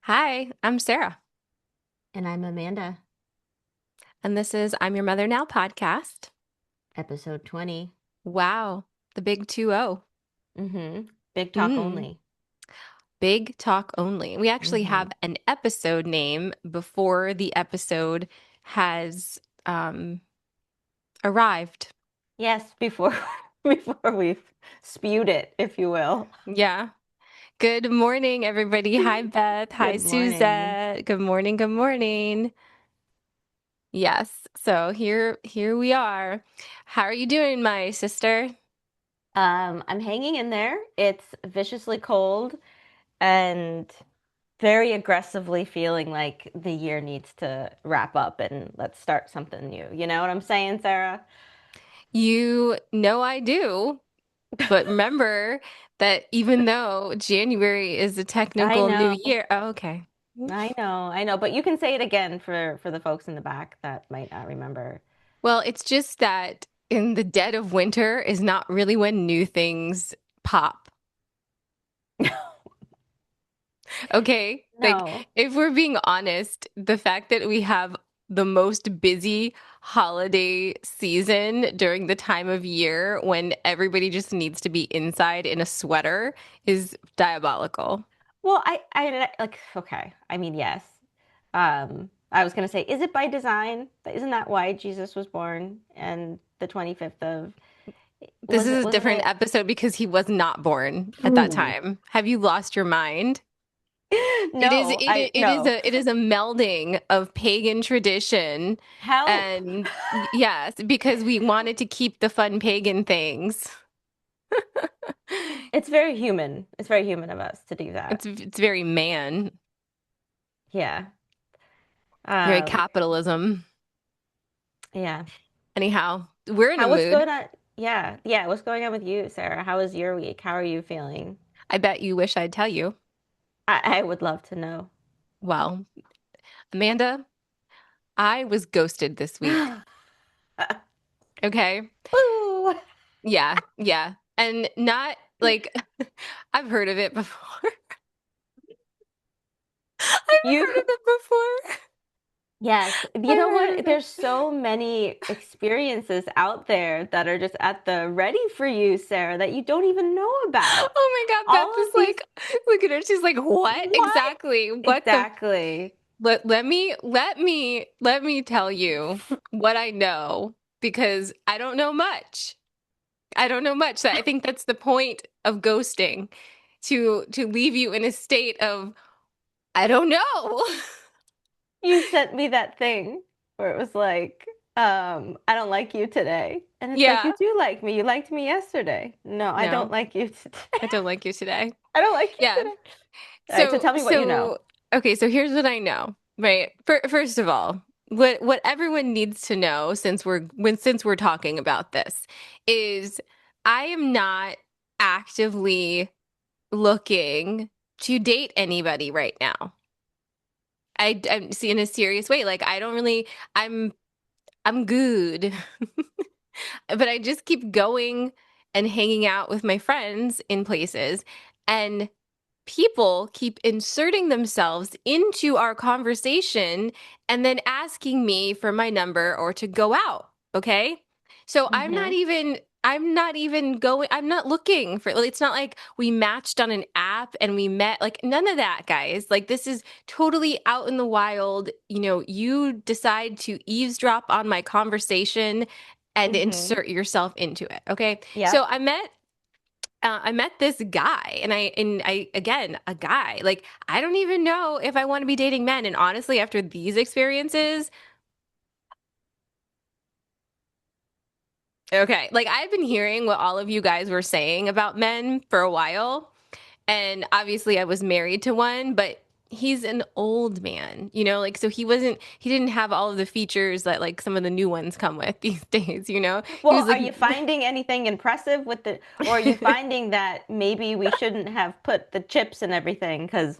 Hi, I'm Sarah, And I'm Amanda, and this is I'm Your Mother Now podcast. episode 20. Wow, the big 2-0. Big talk Mm, only. big talk only. We actually have hmm an episode name before the episode has um, arrived. Yes, before before we've spewed it, if you will. Yeah. Good morning, everybody. Hi, Beth. Hi, Good morning. Suzette. Good morning. Good morning. Yes. So here we are. How are you doing, my sister? I'm hanging in there. It's viciously cold and very aggressively feeling like the year needs to wrap up and let's start something new. You know what I'm saying, Sarah? You know I do. But remember that even though January is a I technical new know. year, oh, okay. I know, but you can say it again for the folks in the back that might not remember. Well, it's just that in the dead of winter is not really when new things pop. Okay? Like, No. if we're being honest, the fact that we have the most busy holiday season during the time of year when everybody just needs to be inside in a sweater is diabolical. Well, I like, okay. I mean, yes. I was gonna say, is it by design? Isn't that why Jesus was born? And the 25th of, This is a wasn't different it? episode because he was not born at that Hmm. time. Have you lost your mind? It is No, no. it is a melding of pagan tradition Help. and yes, because we wanted to keep the fun pagan things. It's very human. It's very human of us to do that. It's very man, Yeah. very Um, capitalism. yeah. Anyhow, we're in a What's mood. going on? Yeah, yeah. What's going on with you, Sarah? How was your week? How are you feeling? I bet you wish I'd tell you. I would love to know. Well, Amanda, I was ghosted this week. Okay? Ooh. Yeah, yeah. And not like I've heard of it before. I've You heard of it before. Yes. You I've know heard what? of it. There's so many experiences out there that are just at the ready for you, Sarah, that you don't even know about. Oh my God, Beth All is of these, like, look at her. She's like, what what? exactly? What the Exactly. let me tell you what I know because I don't know much. I don't know much. So I think that's the point of ghosting to leave you in a state of I don't know. You sent me that thing where it was like, I don't like you today. And it's like, Yeah. you do like me. You liked me yesterday. No, I don't No, like you today. I don't like you today. I don't like you Yeah. today. All right, so So, tell me what you know. so okay, so here's what I know, right? First of all, what everyone needs to know since we're talking about this is I am not actively looking to date anybody right now. I'm see in a serious way. Like I don't really I'm I'm good. But I just keep going and hanging out with my friends in places and people keep inserting themselves into our conversation and then asking me for my number or to go out. Okay. So hmm I'm not even going, I'm not looking for, it's not like we matched on an app and we met, like none of that, guys. Like this is totally out in the wild. You know, you decide to eavesdrop on my conversation and hmm insert yourself into it. Okay. So Yep. I met this guy and I again a guy like I don't even know if I want to be dating men and honestly after these experiences okay like I've been hearing what all of you guys were saying about men for a while and obviously I was married to one but he's an old man you know like so he didn't have all of the features that like some of the new ones come with these days you know he Well, was are like you finding anything impressive with or are you finding that maybe we shouldn't have put the chips and everything? Because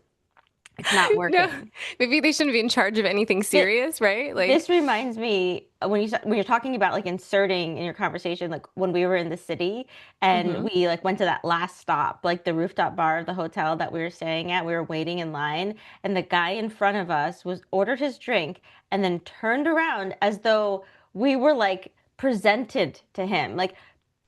It's not No, working. maybe they shouldn't be in charge of anything Th- serious, right? This Like, reminds me when you're talking about like inserting in your conversation, like when we were in the city and mhm. we like went to that last stop, like the rooftop bar of the hotel that we were staying at. We were waiting in line, and the guy in front of us was ordered his drink and then turned around as though we were like presented to him, like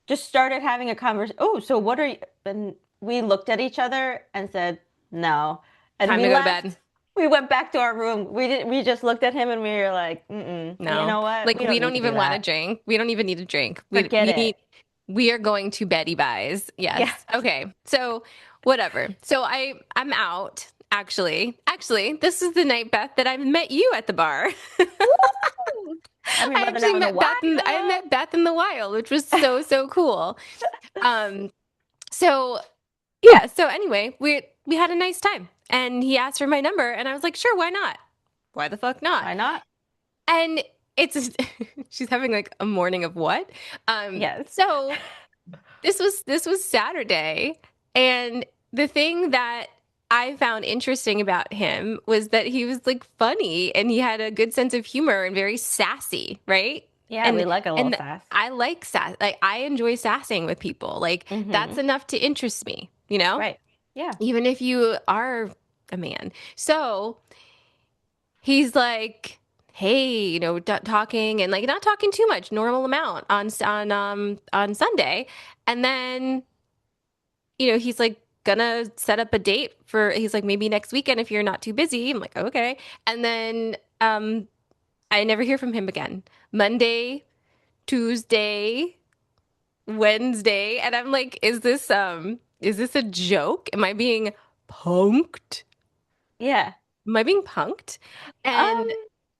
just started having a conversation. Oh, so what are you? And we looked at each other and said no, and Time we to go to bed. left. We went back to our room. We didn't. We just looked at him and we were like, mm-mm, you No. know what? Like We we don't need don't to do even want to that. drink. We don't even need a drink. We Forget we it. need we are going to Betty Buys. Yeah. Yes. Okay. So whatever. So I'm out. Actually, this is the night, Beth, that I met you at the bar. Woo! Haven't been I running actually out in a met Beth in I while. met Beth in the wild, which was so cool. Um so yeah, so anyway, we had a nice time. And he asked for my number and I was like, "Sure, why not? Why the fuck not?" Why not? And it's she's having like a morning of what? Yes. So this was Saturday, and the thing that I found interesting about him was that he was like funny and he had a good sense of humor and very sassy, right? Yeah, we And like a little and sass. I like sass. Like I enjoy sassing with people. Like Mm-hmm. that's enough to interest me, you know? Right. Yeah. Even if you are a man. So he's like, hey, talking and like not talking too much, normal amount on Sunday, and then he's like gonna set up a date for. He's like maybe next weekend if you're not too busy. I'm like okay, and then I never hear from him again. Monday, Tuesday, Wednesday, and I'm like, is this a joke? Am I being punked? Yeah. Am I being punked? Um. And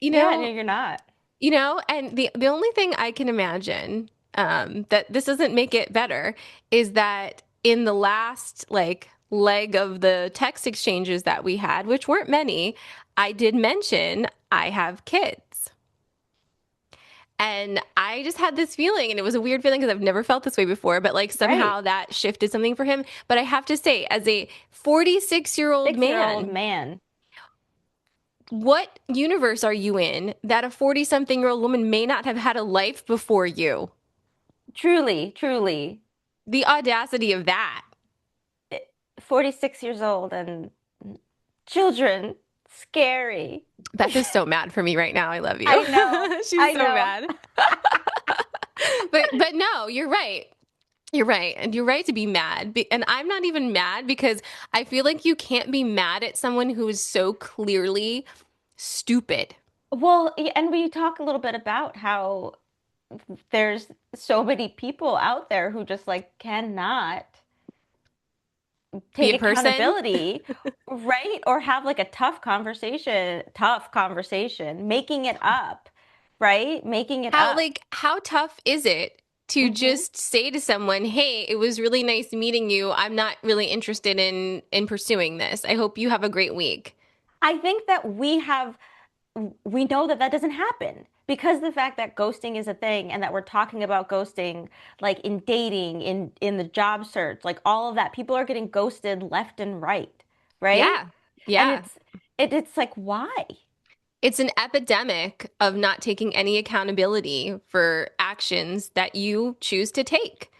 you Yeah. No, know, you're not. and the only thing I can imagine that this doesn't make it better is that in the last like leg of the text exchanges that we had, which weren't many, I did mention I have kids. And I just had this feeling, and it was a weird feeling because I've never felt this way before, but like Right. somehow that shifted something for him. But I have to say, as a 46-year-old 6-year-old man, man. what universe are you in that a 40-something-year-old woman may not have had a life before you? Truly, truly. The audacity of that. 46 years old and children. Scary. Beth is so mad for me right now. I love you. I know. She's I so know. mad. But no, you're right. You're right. And you're right to be mad. And I'm not even mad because I feel like you can't be mad at someone who is so clearly stupid. Well, and we talk a little bit about how there's so many people out there who just like cannot Be take a person. accountability, right? Or have like a tough conversation, making it up, right? Making it up. How tough is it to Hmm. just say to someone, "Hey, it was really nice meeting you. I'm not really interested in pursuing this. I hope you have a great week." I think that we know that that doesn't happen because the fact that ghosting is a thing and that we're talking about ghosting like in dating, in the job search, like all of that, people are getting ghosted left and right, right? Yeah. And Yeah. it's like why? It's an epidemic of not taking any accountability for actions that you choose to take.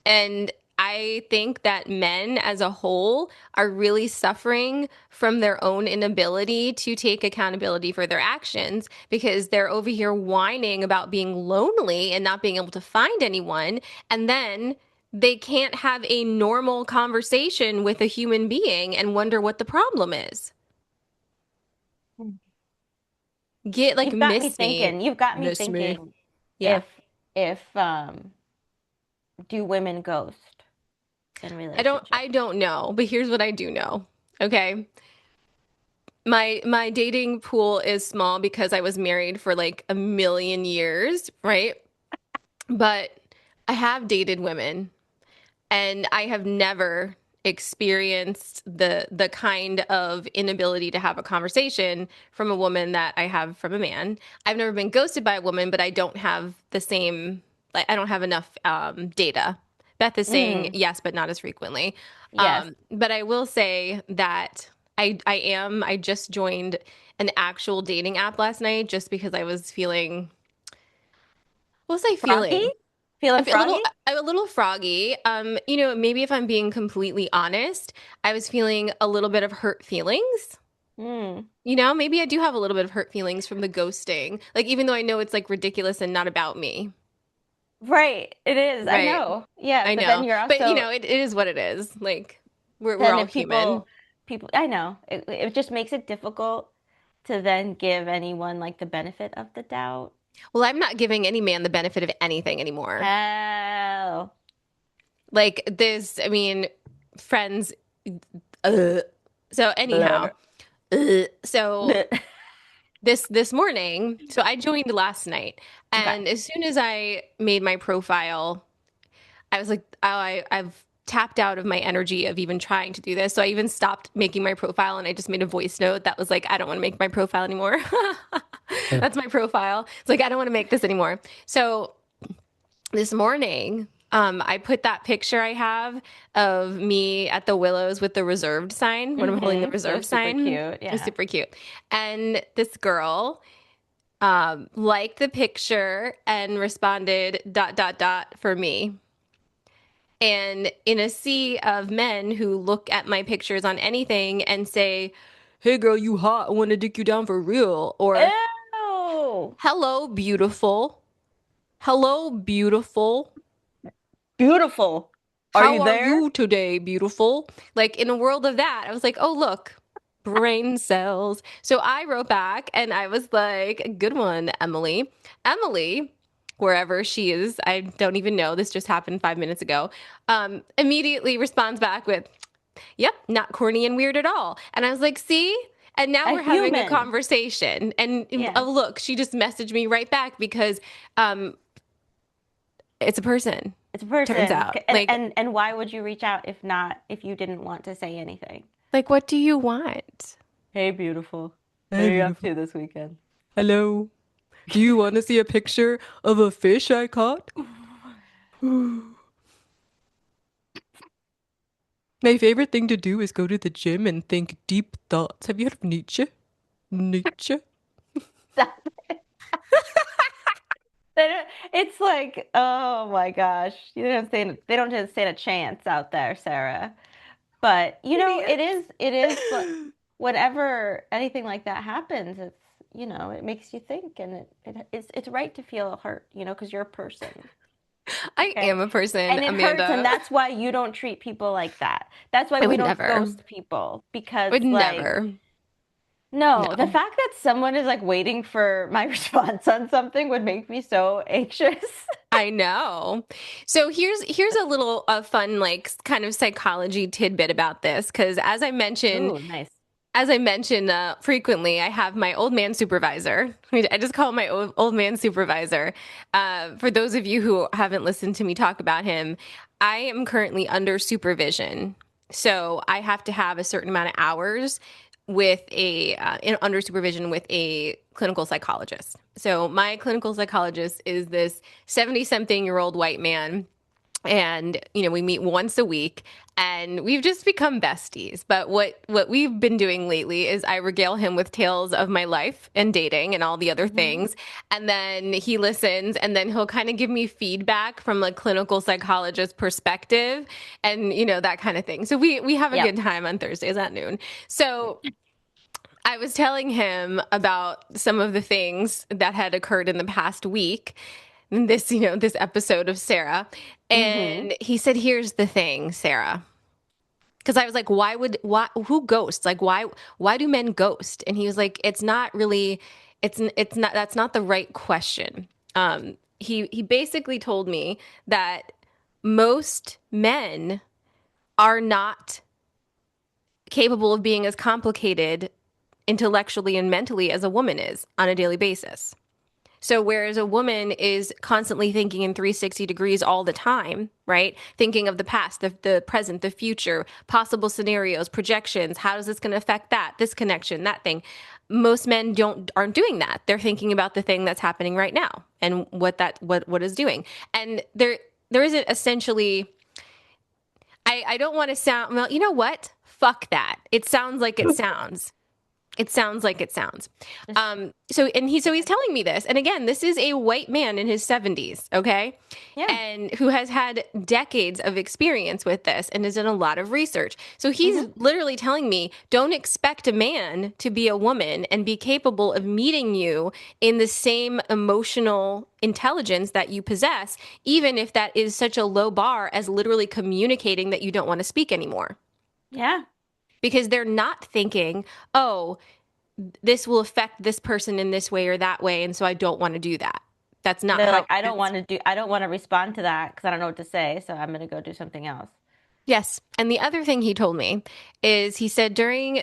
And I think that men as a whole are really suffering from their own inability to take accountability for their actions because they're over here whining about being lonely and not being able to find anyone. And then they can't have a normal conversation with a human being and wonder what the problem is. Get like, You've got me miss me, thinking. You've got me miss me. thinking Yeah. if if do women ghost in I relationships? don't know, but here's what I do know. Okay. My dating pool is small because I was married for like a million years, right? But I have dated women and I have never experienced the kind of inability to have a conversation from a woman that I have from a man. I've never been ghosted by a woman, but I don't have the same like I don't have enough data. Beth is saying Mm, yes, but not as frequently. yes. But I will say that I just joined an actual dating app last night just because I was feeling, what was I Froggy? feeling? I Feeling feel a little, froggy? I'm a little froggy. Maybe if I'm being completely honest, I was feeling a little bit of hurt feelings. Hmm. Maybe I do have a little bit of hurt feelings from the ghosting. Like, even though I know it's like ridiculous and not about me. Right. It is. I Right. know. Yeah, I but then know. you're But also it is what it is. Like, we're then all if human. people I know. It just makes it difficult to then give anyone like the benefit of the doubt. Well, I'm not giving any man the benefit of anything anymore. Hell. Like this, I mean, friends. Uh, so anyhow, Blur. so this morning, so I joined last night, Okay. and as soon as I made my profile, I was like, oh, I've tapped out of my energy of even trying to do this. So I even stopped making my profile and I just made a voice note that was like, I don't want to make my profile anymore. That's my profile. It's like, I don't want to make this anymore. So this morning, I put that picture I have of me at the Willows with the reserved sign when I'm holding the So reserved super sign. cute. It's Yeah. super cute. And this girl liked the picture and responded dot dot dot for me. And in a sea of men who look at my pictures on anything and say, hey girl, you hot. I want to dick you down for real. Or Ew. hello, beautiful. Hello, beautiful. Beautiful. Are How you are there? you today, beautiful? Like in a world of that, I was like, oh, look, brain cells. So I wrote back and I was like, good one, Emily. Emily, wherever she is, I don't even know. This just happened 5 minutes ago. Immediately responds back with, yep, not corny and weird at all. And I was like, see? And now A we're having a human. conversation. And Yeah. oh, look, she just messaged me right back because um, it's a person, It's a turns person. out. And and why would you reach out if not if you didn't want to say anything? Like, what do you want? Hey, beautiful. What Hey, are you up beautiful. to this weekend? Hello. Do you want to see a picture of a fish I caught? My favorite thing to do is go to the gym and think deep thoughts. Have you heard of Nietzsche? Nietzsche? Stop it. It's like, oh my gosh. They don't just stand a chance out there, Sarah. But Idiots. it is whenever anything like that happens, it makes you think and it's right to feel hurt, because you're a person. I Okay. am a person, And it hurts, and Amanda. that's why you don't treat people like that. That's why I we would don't never. ghost people because, I would like, never. no, the No. fact that someone is like waiting for my response on something would make me so anxious. I know. So here's a little fun like kind of psychology tidbit about this because Ooh, nice. as I mention frequently, I have my old man supervisor. I just call him my old man supervisor. For those of you who haven't listened to me talk about him, I am currently under supervision. So I have to have a certain amount of hours with under supervision with a clinical psychologist. So my clinical psychologist is this 70-something-year-old white man and we meet once a week and we've just become besties. But what we've been doing lately is I regale him with tales of my life and dating and all the other Hmm. things, and then he listens and then he'll kind of give me feedback from a clinical psychologist perspective and that kind of thing. So we have a Yep. good time on Thursdays at noon. So I was telling him about some of the things that had occurred in the past week, this episode of Sarah. Hmm. And he said, here's the thing, Sarah. Because I was like, who ghosts? Like, why do men ghost? And he was like, it's not really, it's not, that's not the right question. He basically told me that most men are not capable of being as complicated intellectually and mentally as a woman is on a daily basis. So whereas a woman is constantly thinking in 360 degrees all the time, right? Thinking of the past, the present, the future, possible scenarios, projections, how is this going to affect that, this connection, that thing. Most men aren't doing that. They're thinking about the thing that's happening right now and what is doing. And there isn't essentially I don't want to sound, well, you know what? fuck that. It sounds like it sounds. It sounds like it sounds. Just So he's telling me this. And again, this is a white man in his 70s, okay? yeah. And who has had decades of experience with this and has done a lot of research. So he's Hmm. literally telling me, don't expect a man to be a woman and be capable of meeting you in the same emotional intelligence that you possess, even if that is such a low bar as literally communicating that you don't want to speak anymore. Yeah. Because they're not thinking, oh, this will affect this person in this way or that way, and so I don't want to do that. That's not They're like, how it's. I don't want to respond to that because I don't know what to say, so I'm gonna go do something else. Yes. And the other thing he told me is he said during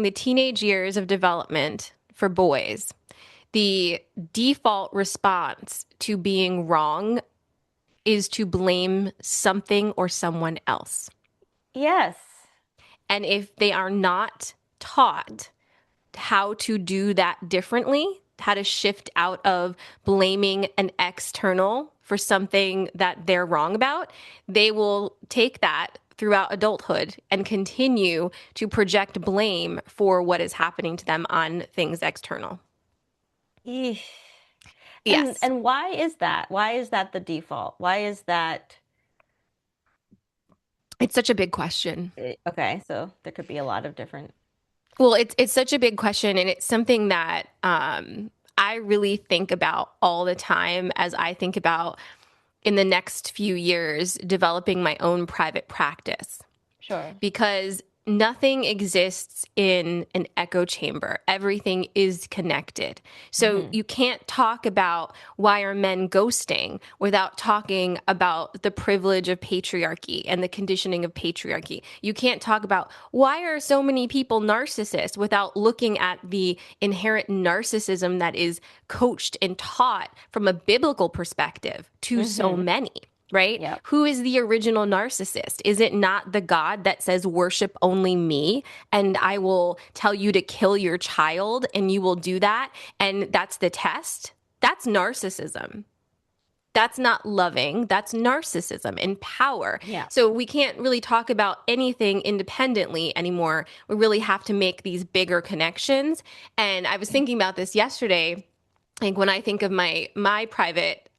the teenage years of development for boys, the default response to being wrong is to blame something or someone else. Yes. And if they are not taught how to do that differently, how to shift out of blaming an external for something that they're wrong about, they will take that throughout adulthood and continue to project blame for what is happening to them on things external. Eesh. Yes. And why is that? Why is that the default? Why is that? It's such a big question. Okay, so there could be a lot of different. Well, it's such a big question, and it's something that I really think about all the time as I think about in the next few years developing my own private practice Sure. because nothing exists in an echo chamber. Everything is connected. So Hmm. you can't talk about why are men ghosting without talking about the privilege of patriarchy and the conditioning of patriarchy. You can't talk about why are so many people narcissists without looking at the inherent narcissism that is coached and taught from a biblical perspective to so Hmm. many, right? Yep. Who is the original narcissist? Is it not the God that says, worship only me, and I will tell you to kill your child, and you will do that? And that's the test? That's narcissism. That's not loving. That's narcissism and power. Yeah. So we can't really talk about anything independently anymore. We really have to make these bigger connections. And I was thinking about this yesterday. Like when I think of my private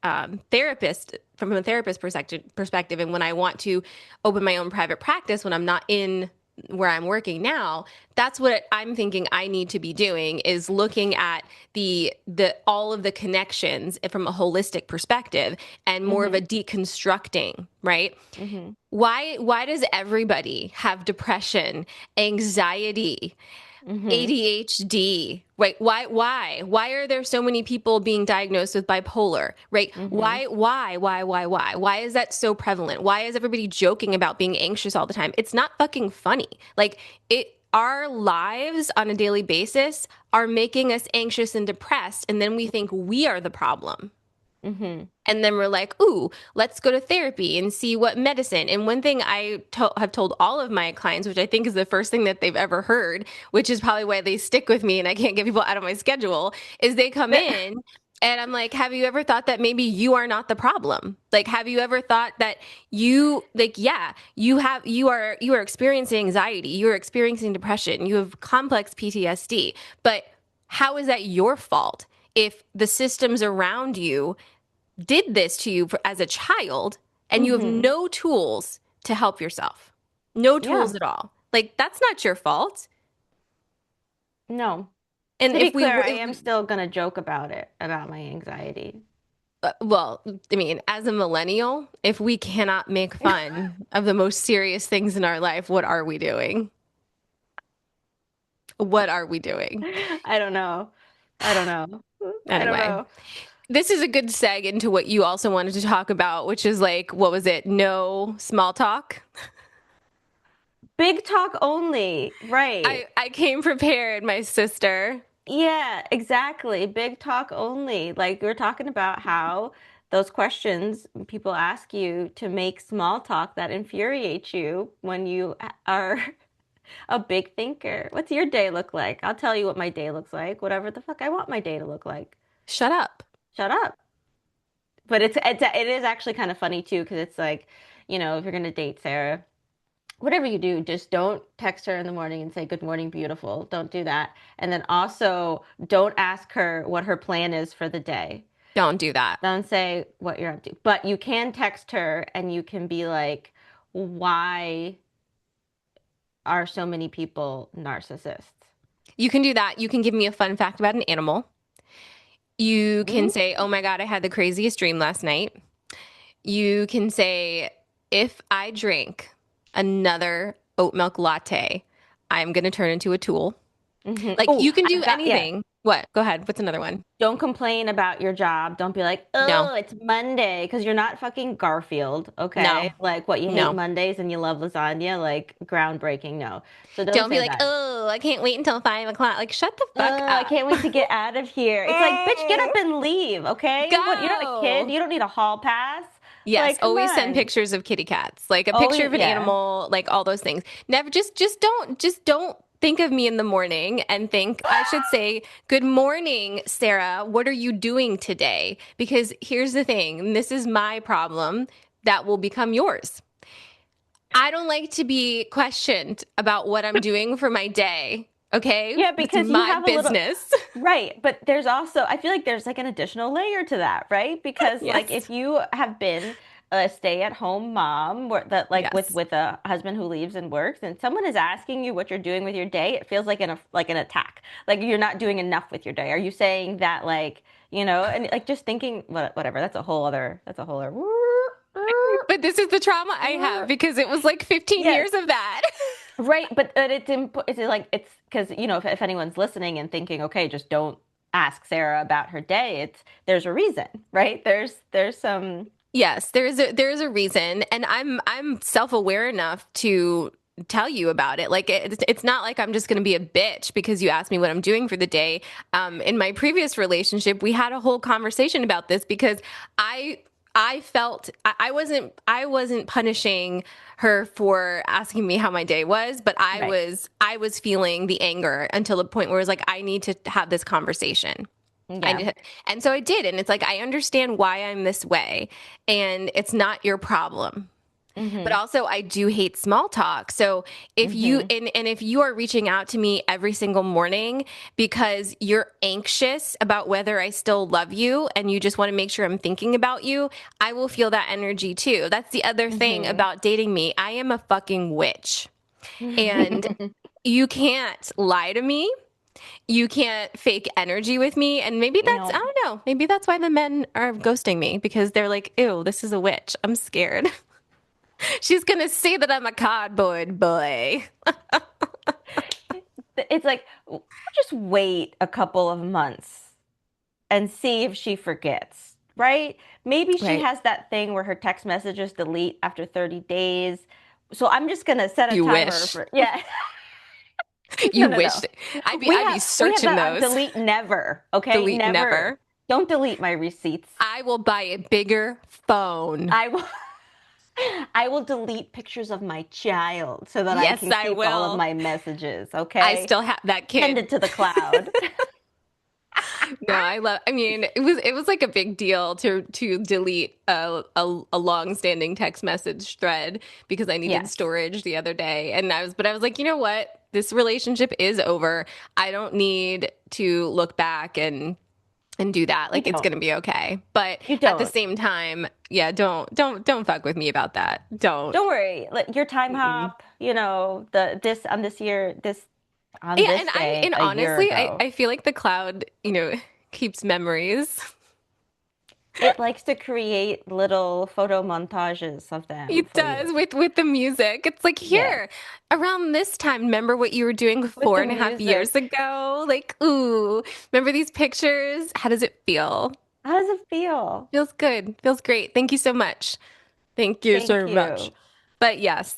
therapist from a therapist perspective, and when I want to open my own private practice when I'm not in where I'm working now, that's what I'm thinking I need to be doing is looking at the all of the connections from a holistic perspective and more of Hmm. a deconstructing, right? Hmm. Why does everybody have depression, anxiety, Hmm. ADHD, right? Why are there so many people being diagnosed with bipolar, right? Hmm. Why is that so prevalent? Why is everybody joking about being anxious all the time? It's not fucking funny. Like our lives on a daily basis are making us anxious and depressed, and then we think we are the problem. Hmm. And then we're like, ooh, let's go to therapy and see what medicine. And one thing have told all of my clients, which I think is the first thing that they've ever heard, which is probably why they stick with me and I can't get people out of my schedule, is they come in and I'm like, have you ever thought that maybe you are not the problem? Like, have you ever thought that yeah, you are experiencing anxiety, you are experiencing depression, you have complex PTSD, but how is that your fault? If the systems around you did this to you as a child and you have Hmm. no tools to help yourself. No Yeah. tools at all. Like that's not your fault. No. And To be if we clear, were I if am we still gonna joke about it, about my anxiety. well, I mean, as a millennial, if we cannot make fun of the most serious things in our life, what are we doing? What are we doing? I don't know. I don't know. I don't Anyway, know. this is a good seg into what you also wanted to talk about, which is like, what was it? No small talk. Big talk only. Right. I came prepared, my sister. Yeah, exactly. Big talk only. Like we're talking about how those questions people ask you to make small talk that infuriates you when you are a big thinker. What's your day look like? I'll tell you what my day looks like, whatever the fuck I want my day to look like. Shut up. Shut up. But it is actually kind of funny too, because it's like, if you're gonna date Sarah, whatever you do, just don't text her in the morning and say, "Good morning, beautiful." Don't do that. And then also don't ask her what her plan is for the day. Don't do that. Don't say what you're up to. But you can text her and you can be like, why are so many people narcissists? You can do that. You can give me a fun fact about an animal. You can Mm, say, "Oh my God, I had the craziest dream last night." You can say, "If I drink another oat milk latte, I'm going to turn into a tool." hmm. Like Oh, you can I've do got, yeah. anything. What? Go ahead. What's another one? Don't complain about your job. Don't be like, No, oh, it's Monday, because you're not fucking Garfield, okay? no, Like, what, you hate no. Mondays and you love lasagna? Like, groundbreaking, no. So don't Don't be say like, that. "Oh, I can't wait until 5 o'clock." Like, shut the fuck Oh, I up. can't wait to get out of here. It's like, bitch, get up and leave, okay? What, you're not a kid. Go. You don't need a hall pass. Yes, Like, come always send on. pictures of kitty cats, like a Oh, picture of an yeah. animal, like all those things. Never just don't think of me in the morning and think I should say, "Good morning, Sarah. What are you doing today?" Because here's the thing, and this is my problem that will become yours. I don't like to be questioned about what I'm doing for my day. Okay? Yeah, That's because you my have a little, business. right. But there's also, I feel like there's like an additional layer to that, right? Because like Yes. if you have been a stay-at-home mom that like Yes. with a husband who leaves and works and someone is asking you what you're doing with your day, it feels like an attack. Like you're not doing enough with your day. Are you saying that like, and like just thinking whatever, that's a whole other But this is the trauma I have because it was like 15 Yes. years of that. Right, but it's like it's because if anyone's listening and thinking, okay, just don't ask Sarah about her day. There's a reason, right? There's some. Yes, there is a reason, and I'm self-aware enough to tell you about it. Like it's not like I'm just going to be a bitch because you asked me what I'm doing for the day. In my previous relationship, we had a whole conversation about this because I I felt I wasn't punishing her for asking me how my day was, but Right. I was feeling the anger until the point where it was like I need to have this conversation. I Yeah. did. And so I did. And it's like, I understand why I'm this way. And it's not your problem. But Mm-hmm. also, I do hate small talk. So if you Mm-hmm. and if you are reaching out to me every single morning because you're anxious about whether I still love you and you just want to make sure I'm thinking about you, I will feel that energy too. That's the other thing Mm-hmm. about dating me. I am a fucking witch. And you can't lie to me, you can't fake energy with me. And maybe that's, I No. don't know, maybe that's why the men are ghosting me because they're like, ew, this is a witch. I'm scared. She's going to say that I'm a cardboard boy. It's like just wait a couple of months and see if she forgets, right? Maybe she Right. has that thing where her text messages delete after 30 days. So I'm just gonna set a You timer wish. for, yeah. No, You no, wish. no. I'd be We have searching that on those. delete never, okay? Delete Never. never. Don't delete my receipts. I will buy a bigger phone. I will I will delete pictures of my child so that I Yes, can I keep all of will. my messages, I okay? still have that Send kid. it to the cloud. No, I mean, it was like a big deal to delete a long-standing text message thread because I needed Yes. storage the other day. And I was like, you know what? This relationship is over. I don't need to look back and do that. You Like it's don't. gonna be okay. But You at the don't. same time, yeah, don't fuck with me about that. Don't. Don't worry. Like your time Mm-mm. hop, the this on this year, this on Yeah, this and I day and a year honestly, I ago. I feel like the cloud, keeps memories. It likes to create little photo montages of them It for you. does with the music. It's like Yes. here, around this time, remember what you were doing With four the and a half years music. ago? Like, ooh, remember these pictures? How does it feel? How does it feel? Feels good. Feels great. Thank you so much. Thank you Thank so much. you. But yes,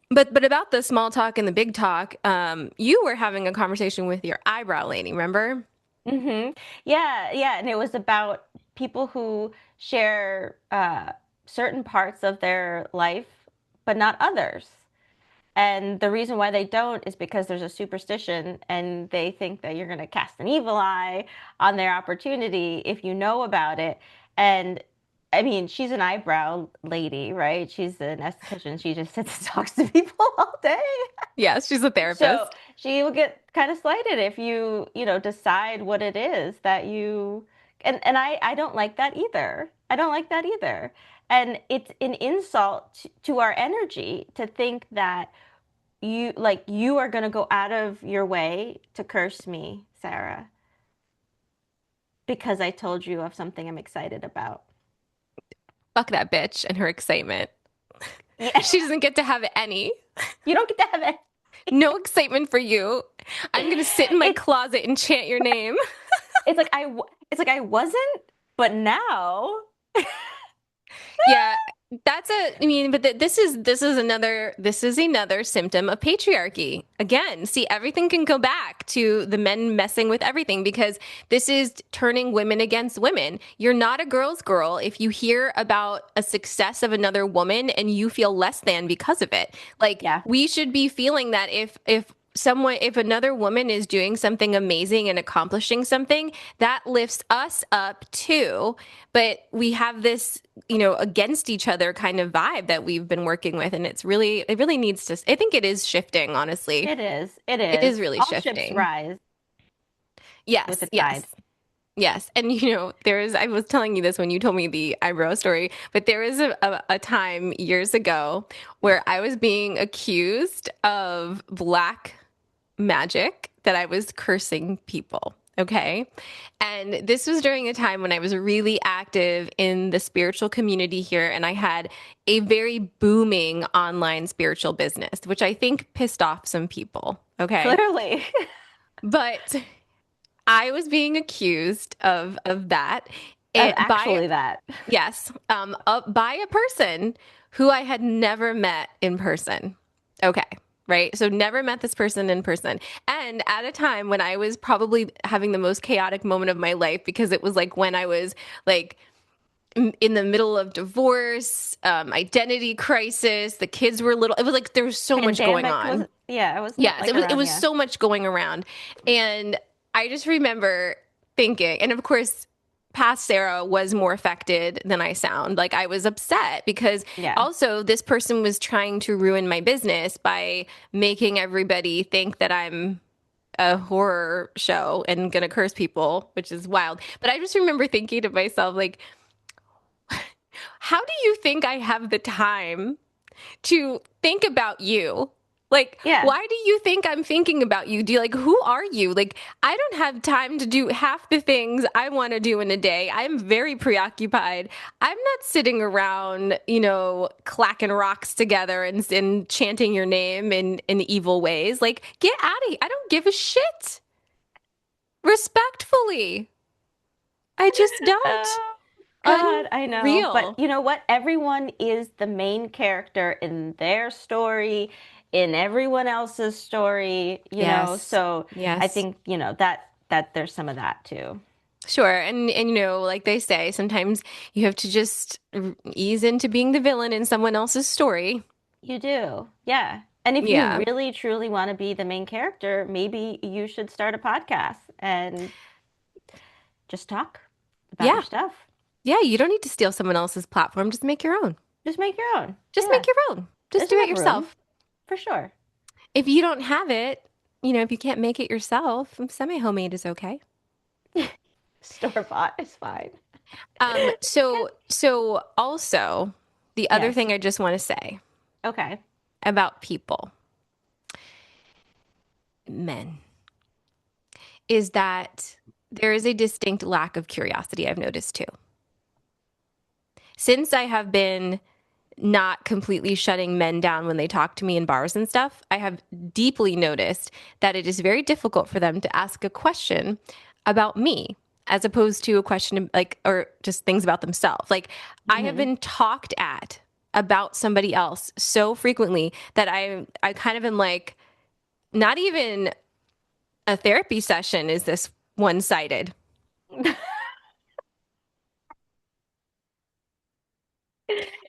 but about the small talk and the big talk, you were having a conversation with your eyebrow lady, remember? Yeah, yeah, and it was about people who share certain parts of their life, but not others. And the reason why they don't is because there's a superstition, and they think that you're going to cast an evil eye on their opportunity if you know about it. And I mean, she's an eyebrow lady, right? She's an esthetician. She just sits and talks to people all day. Yes, she's a So therapist. she will get kind of slighted if you decide what it is that you and I don't like that either. I don't like that either. And it's an insult to our energy to think that you are going to go out of your way to curse me, Sarah, because I told you of something I'm excited about. Fuck that bitch and her excitement. Yeah, She doesn't get to have any. you don't get to have it. No excitement for you. I'm gonna sit in my It's closet and chant your name. it's like I wasn't, but now. Yeah, that's a. I mean, but this is another symptom of patriarchy. Again, see, everything can go back to the men messing with everything because this is turning women against women. You're not a girl's girl if you hear about a success of another woman and you feel less than because of it. Like Yeah. we should be feeling that if another woman is doing something amazing and accomplishing something, that lifts us up too. But we have this, against each other kind of vibe that we've been working with. And it really needs to, I think it is shifting, honestly. It is. It It is. is really All ships shifting. rise with the Yes, yes. tide. Yes. And I was telling you this when you told me the eyebrow story, but there was a time years ago where I was being accused of black magic, that I was cursing people. Okay. And this was during a time when I was really active in the spiritual community here. And I had a very booming online spiritual business, which I think pissed off some people. Okay. Clearly. But I was being accused of that Of by, actually that. yes, by a person who I had never met in person. Okay. Right. So never met this person in person. And at a time when I was probably having the most chaotic moment of my life, because it was like when I was like in the middle of divorce, identity crisis, the kids were little. It was like there was so much going Pandemic was, on. yeah, it was Yes, like it was around, yeah. so much going around. And I just remember thinking, and of course, past Sarah was more affected than I sound. Like I was upset because Yeah. also this person was trying to ruin my business by making everybody think that I'm a horror show and gonna curse people, which is wild. But I just remember thinking to myself, like, how do you think I have the time to think about you? Like, Yeah. why do you think I'm thinking about you? Who are you? Like, I don't have time to do half the things I want to do in a day. I'm very preoccupied. I'm not sitting around, clacking rocks together and chanting your name in evil ways. Like, get out of here. I don't give a shit. Respectfully. I just don't. Oh, God, I know. But Unreal. you know what? Everyone is the main character in their story, in everyone else's story. Yes. So I Yes. think, that there's some of that too. Sure. And like they say, sometimes you have to just ease into being the villain in someone else's story. You do. Yeah. And if you Yeah. really truly want to be the main character, maybe you should start a podcast and just talk about your Yeah. stuff. Yeah. You don't need to steal someone else's platform. Just make your own. Just make your own. Just Yeah. make your own. Just There's do it enough room yourself. for sure. If you don't have it, if you can't make it yourself, semi-homemade is okay. Store bought is fine. So also the other Yes. thing I just want to say Okay. about people, men, is that there is a distinct lack of curiosity I've noticed too. Since I have been not completely shutting men down when they talk to me in bars and stuff, I have deeply noticed that it is very difficult for them to ask a question about me as opposed to a question like, or just things about themselves. Like I have Hmm. been talked at about somebody else so frequently that I kind of am like, not even a therapy session is this one-sided.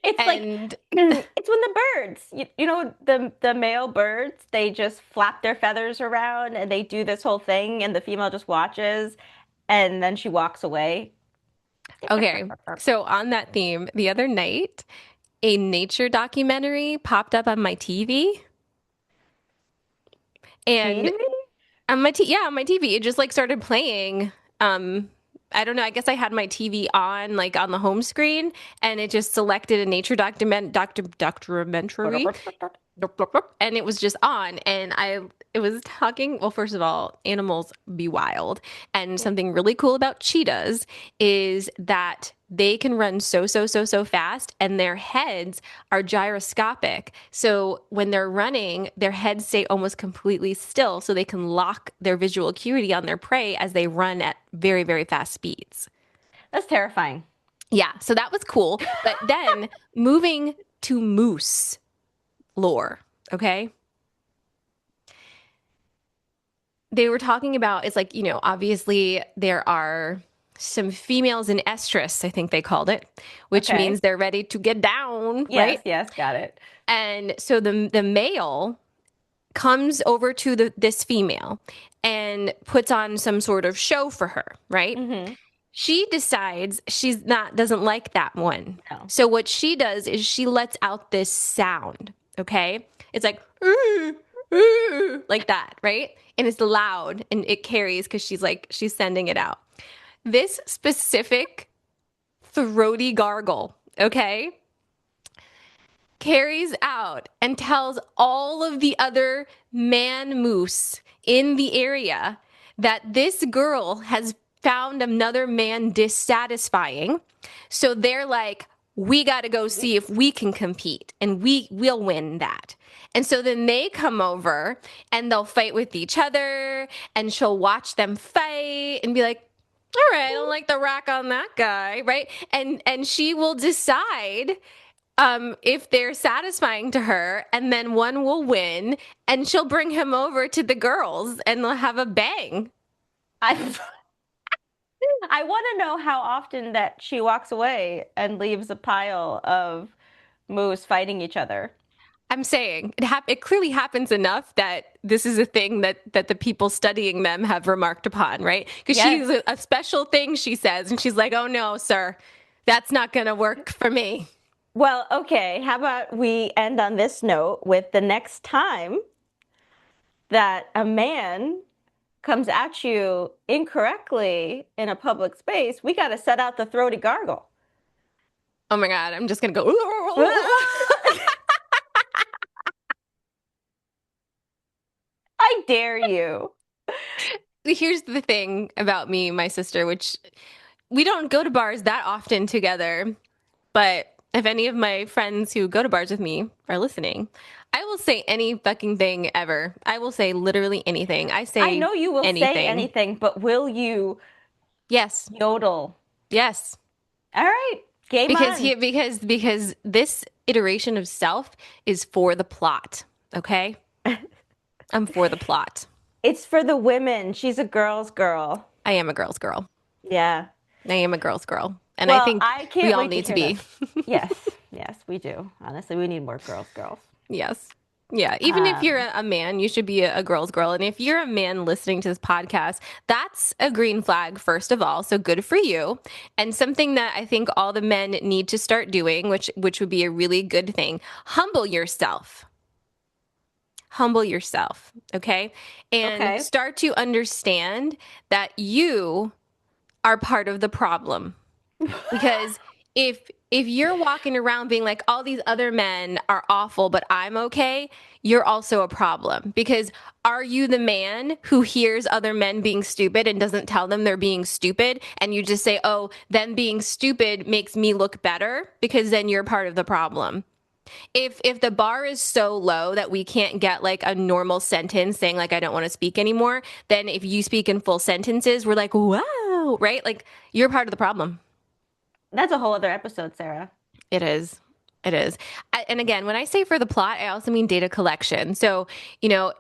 It's like And it's when the birds, the male birds, they just flap their feathers around and they do this whole thing and the female just watches and then she walks away. Okay. So on that theme, the other night, a nature documentary popped up on my TV and TV? on my TV, it just like started playing. I don't know. I guess I had my TV on, like on the home screen, and it just selected a nature documentary, and it was just on, and it was talking. Well, first of all, animals be wild, and something really cool about cheetahs is that they can run so fast, and their heads are gyroscopic. So when they're running, their heads stay almost completely still, so they can lock their visual acuity on their prey as they run at very fast speeds. That's terrifying. Yeah, so that was cool. But then moving to moose lore, okay? They were talking about it's like, obviously there are some females in estrus, I think they called it, which means Okay. they're ready to get down, Yes, right? yes, got it. And so the male comes over to this female and puts on some sort of show for her, right? Mm-hmm. She decides she's not doesn't like that one. No. So what she does is she lets out this sound, okay? It's like like that, right? And it's loud and it carries because she's sending it out. This specific throaty gargle, okay, carries out and tells all of the other man moose in the area that this girl has found another man dissatisfying. So they're like, we got to go see if we can compete and we'll win that. And so then they come over and they'll fight with each other and she'll watch them fight and be like, all right, I don't like the rack on that guy, right? And she will decide if they're satisfying to her, and then one will win, and she'll bring him over to the girls, and they'll have a bang. I I want to know how often that she walks away and leaves a pile of moose fighting each other. I'm saying it clearly happens enough that this is a thing that the people studying them have remarked upon, right? Because Yes. she's a special thing, she says, and she's like, "Oh no, sir, that's not gonna work for me." Well, okay. How about we end on this note with the next time that a man comes at you incorrectly in a public space, we got to set out the throaty gargle. Oh my God, I'm just gonna go. I dare you. Here's the thing about me and my sister, which we don't go to bars that often together, but if any of my friends who go to bars with me are listening, I will say any fucking thing ever. I will say literally anything. I I say know you will say anything. anything, but will you Yes. yodel? Yes. All right, game on. Because this iteration of self is for the plot. Okay? I'm for the plot. It's for the women. She's a girl's girl. I am a girl's girl. Yeah. I am a girl's girl. And I Well, think I we can't all wait to need to hear be. this. Yes, yes, we do. Honestly, we need more girls. Yes. Yeah. Even if you're Um, a man, you should be a girl's girl. And if you're a man listening to this podcast, that's a green flag, first of all. So good for you. And something that I think all the men need to start doing, which would be a really good thing. Humble yourself. Humble yourself. Okay. And okay. start to understand that you are part of the problem. Because if you're walking around being like all these other men are awful but I'm okay, you're also a problem. Because are you the man who hears other men being stupid and doesn't tell them they're being stupid and you just say, "Oh, them being stupid makes me look better," because then you're part of the problem. If the bar is so low that we can't get like a normal sentence saying like I don't want to speak anymore, then if you speak in full sentences, we're like, "Wow," right? Like you're part of the problem. That's a whole other episode, Sarah. It is. It is. And again, when I say for the plot, I also mean data collection. So, you know,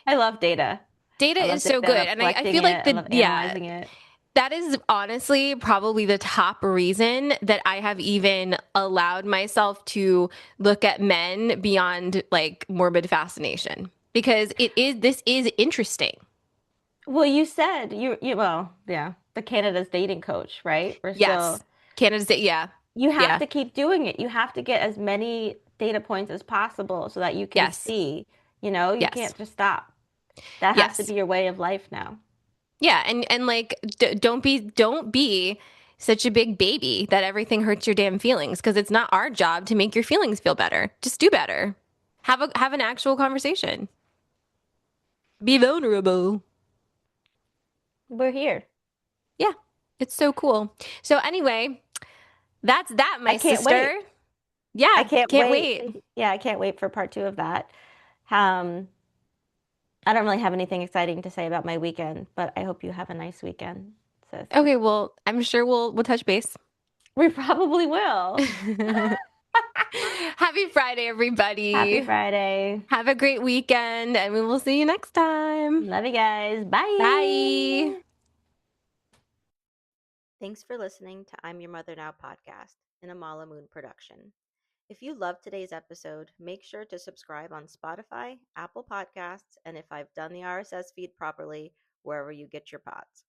I love data. data I is love so data. I good. love And I collecting feel like it. I love analyzing it. that is honestly probably the top reason that I have even allowed myself to look at men beyond like morbid fascination because this is interesting. Well, you said well, yeah, the Canada's dating coach, right? We're Yes. still Canada's, yeah. you have Yeah. to keep doing it. You have to get as many data points as possible so that you can Yes. see, you Yes. can't just stop. That has to Yes. be your way of life now. Yeah, and like don't be such a big baby that everything hurts your damn feelings because it's not our job to make your feelings feel better. Just do better. Have an actual conversation. Be vulnerable. We're here. Yeah. It's so cool. So anyway, that's that, I my can't sister. wait. I Yeah, can't can't wait. wait. Yeah, I can't wait for part two of that. Um, I don't really have anything exciting to say about my weekend, but I hope you have a nice weekend, sis. Okay, well, I'm sure we'll touch base. We probably will. Happy Friday, Happy everybody. Friday. Have a great weekend, and we will see you next time. Love you guys. Bye. Bye. Thanks for listening to I'm Your Mother Now podcast, an Amala Moon production. If you loved today's episode, make sure to subscribe on Spotify, Apple Podcasts, and if I've done the RSS feed properly, wherever you get your pods.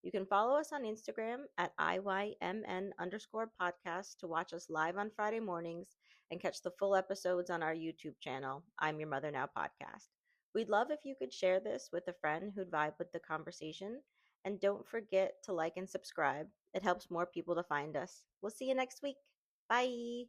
You can follow us on Instagram at IYMN_podcast to watch us live on Friday mornings and catch the full episodes on our YouTube channel, I'm Your Mother Now podcast. We'd love if you could share this with a friend who'd vibe with the conversation. And don't forget to like and subscribe. It helps more people to find us. We'll see you next week. Bye.